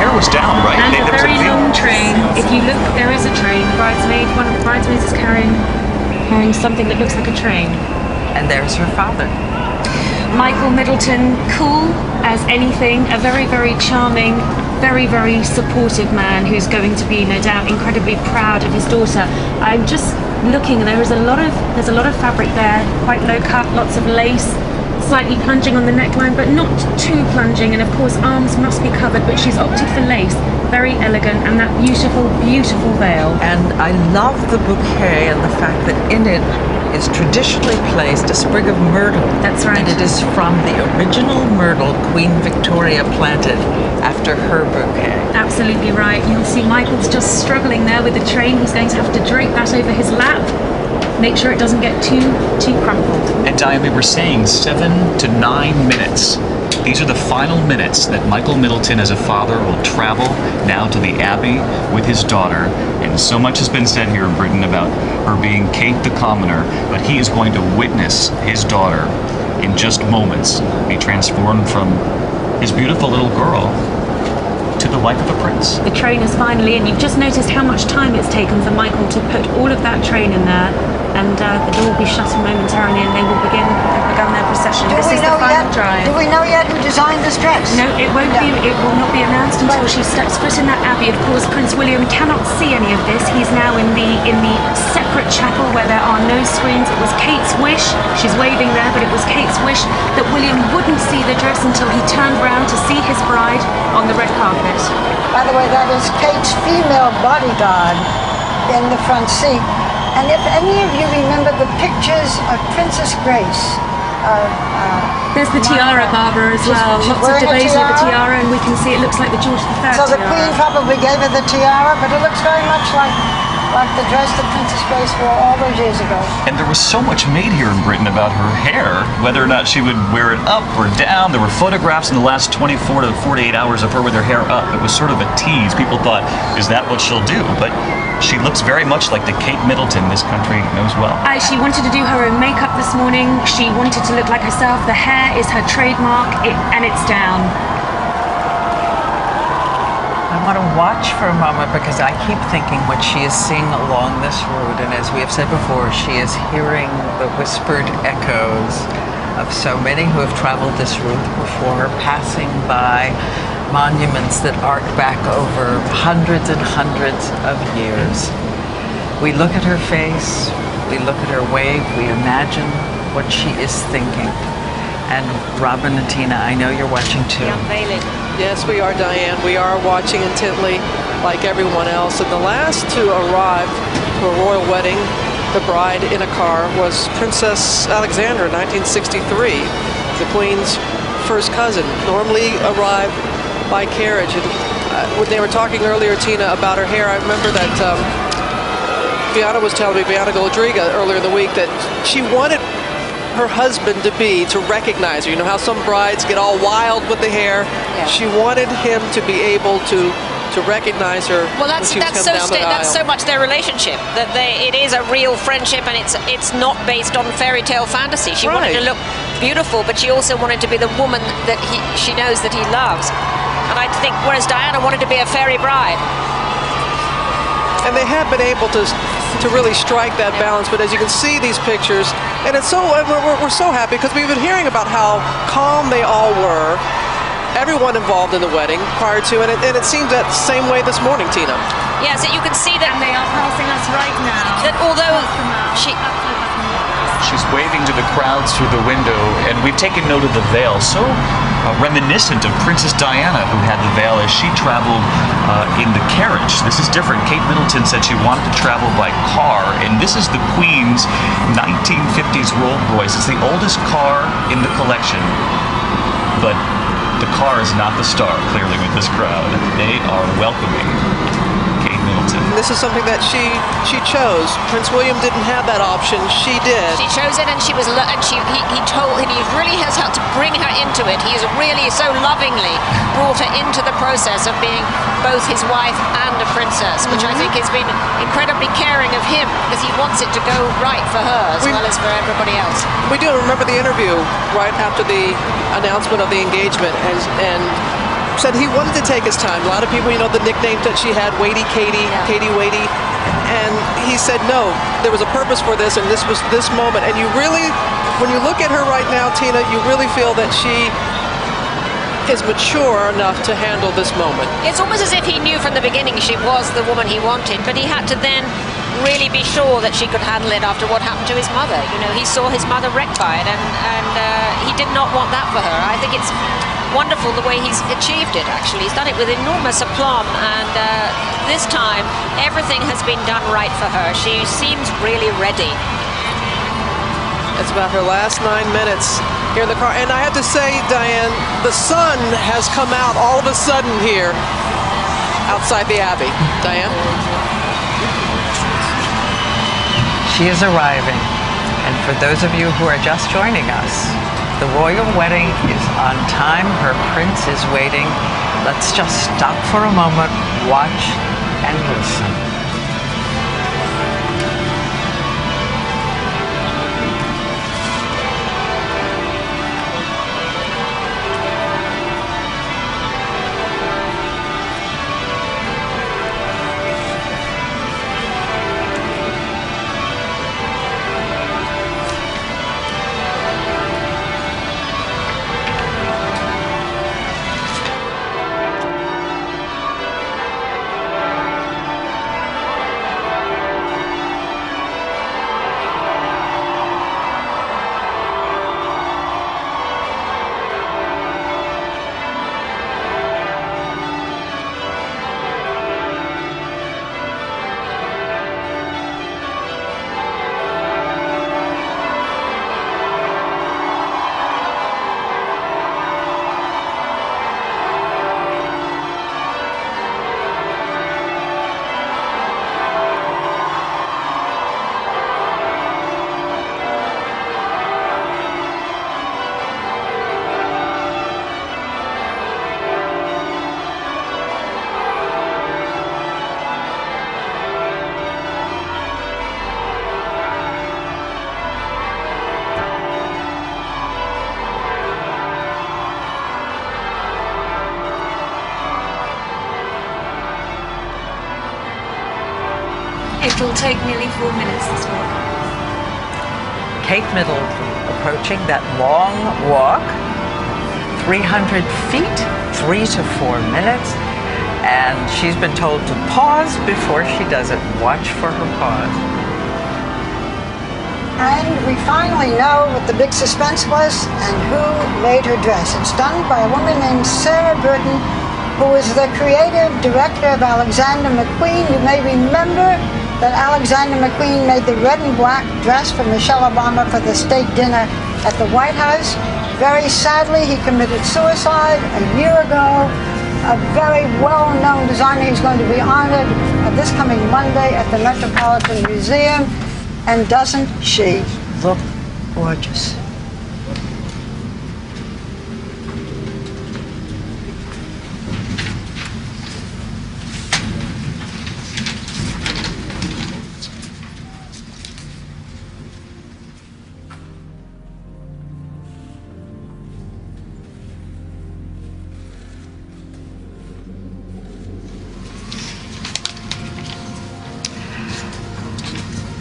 hair was down, right? And There a was very veil. long train. If you look, there is a train. One of the bridesmaids is carrying something that looks like a train. And there's her father. Michael Middleton, cool as anything, a very, very charming, very, very supportive man who's going to be, no doubt, incredibly proud of his daughter. I'm just looking, there's a lot of fabric there, quite low cut, lots of lace, slightly plunging on the neckline, but not too plunging, and of course arms must be covered, but she's opted for lace. Very elegant, and that beautiful, beautiful veil. And I love the bouquet and the fact that in it is traditionally placed a sprig of myrtle. That's right. And it is from the original myrtle Queen Victoria planted after her bouquet. Absolutely right. You'll see Michael's just struggling there with the train. He's going to have to drape that over his lap. Make sure it doesn't get too crumpled. And Diane, we were saying 7 to 9 minutes. These are the final minutes that Michael Middleton as a father will travel now to the Abbey with his daughter. And so much has been said here in Britain about her being Kate the Commoner, but he is going to witness his daughter in just moments be transformed from his beautiful little girl to the wife of a prince. The train is finally in. You've just noticed how much time it's taken for Michael to put all of that train in there, and the door will be shut momentarily and they will begin their procession. This is the final drive. Do we know yet who designed this dress? No, it won't be. It will not be announced until she steps foot in that abbey. Of course, Prince William cannot see any of this. He's now in the separate chapel where there are no screens. It was Kate's wish. She's waving there, but it was Kate's wish that William wouldn't see the dress until he turned round to see his bride on the red carpet. By the way, that is Kate's female bodyguard in the front seat. And if any of you remember the pictures of Princess Grace, there's the tiara, Barbara, as well. She's Lots of wearing a debate over tiara. tiara, and we can see it looks like the George III so the tiara. Queen probably gave her the tiara, but it looks very much like the dress that Princess Grace wore all those years ago. And there was so much made here in Britain about her hair, whether or not she would wear it up or down. There were photographs in the last 24 to 48 hours of her with her hair up. It was sort of a tease. People thought, is that what she'll do? But she looks very much like the Kate Middleton this country knows well. She wanted to do her own makeup this morning. She wanted to look like herself. The hair is her trademark, and it's down. I want to watch for a moment because I keep thinking what she is seeing along this route, and as we have said before, she is hearing the whispered echoes of so many who have traveled this route before, passing by monuments that arc back over hundreds and hundreds of years. We look at her face, we look at her wave, we imagine what she is thinking. And Robin and Tina, I know you're watching too. Yes, we are, Diane. We are watching intently like everyone else. And the last to arrive to a royal wedding, the bride in a car, was Princess Alexandra in 1963, the Queen's first cousin. Normally arrived by carriage. And when they were talking earlier, Tina, about her hair, I remember that Bianca was telling me, Bianca Goldriga, earlier in the week, that she wanted her husband to recognize her. You know how some brides get all wild with the hair? Yeah. She wanted him to be able to recognize her. Well, that's so much their relationship, that it is a real friendship, and it's not based on fairy tale fantasy. She wanted to look beautiful, but she also wanted to be the woman that she knows that he loves. And I think, whereas Diana wanted to be a fairy bride. And they have been able to really strike that balance, but as you can see these pictures, and it's so we're so happy because we've been hearing about how calm they all were, everyone involved in the wedding prior to, and it seems that same way this morning, Tina. Yes, you can see that, And they are passing us right now. that although She's waving to the crowds through the window, and we've taken note of the veil, so reminiscent of Princess Diana, who had the veil as she traveled in the carriage. This is different. Kate Middleton said she wanted to travel by car, and this is the Queen's 1950s Rolls-Royce. It's the oldest car in the collection, but the car is not the star, clearly, with this crowd. They are welcoming Kate Middleton. This is something that she chose. Prince William didn't have that option. She did. she chose it, and he really has had to bring her into it. He's really so lovingly brought her into the process of being both his wife and a princess, which I think has been incredibly caring of him, because he wants it to go right for her as well as for everybody else. We do remember the interview right after the announcement of the engagement, and said he wanted to take his time. A lot of people, the nicknames that she had, Waity Katie, Katie Waity. And he said, no, there was a purpose for this, and this was this moment. And you really, when you look at her right now, Tina, you really feel that she is mature enough to handle this moment. It's almost as if he knew from the beginning she was the woman he wanted, but he had to then really be sure that she could handle it after what happened to his mother. He saw his mother wrecked by it, and he did not want that for her. I think it's wonderful the way he's achieved it, actually. He's done it with enormous aplomb, and this time everything has been done right for her. She seems really ready. It's about her last 9 minutes here in the car. And I have to say, Diane, the sun has come out all of a sudden here outside the Abbey. Diane? She is arriving. And for those of you who are just joining us, the royal wedding is on time. Her prince is waiting. Let's just stop for a moment, watch, and listen. It'll take nearly 4 minutes this walk. Kate Middleton approaching that long walk, 300 feet, 3 to 4 minutes, and she's been told to pause before she does it. Watch for her pause. And we finally know what the big suspense was and who made her dress. It's done by a woman named Sarah Burton, who is the creative director of Alexander McQueen. You may remember that Alexander McQueen made the red and black dress for Michelle Obama for the state dinner at the White House. Very sadly, he committed suicide a year ago. A very well-known designer. He's going to be honored this coming Monday at the Metropolitan Museum. And doesn't she look gorgeous?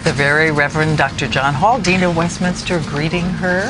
The Very Reverend Dr. John Hall, Dean of Westminster, greeting her.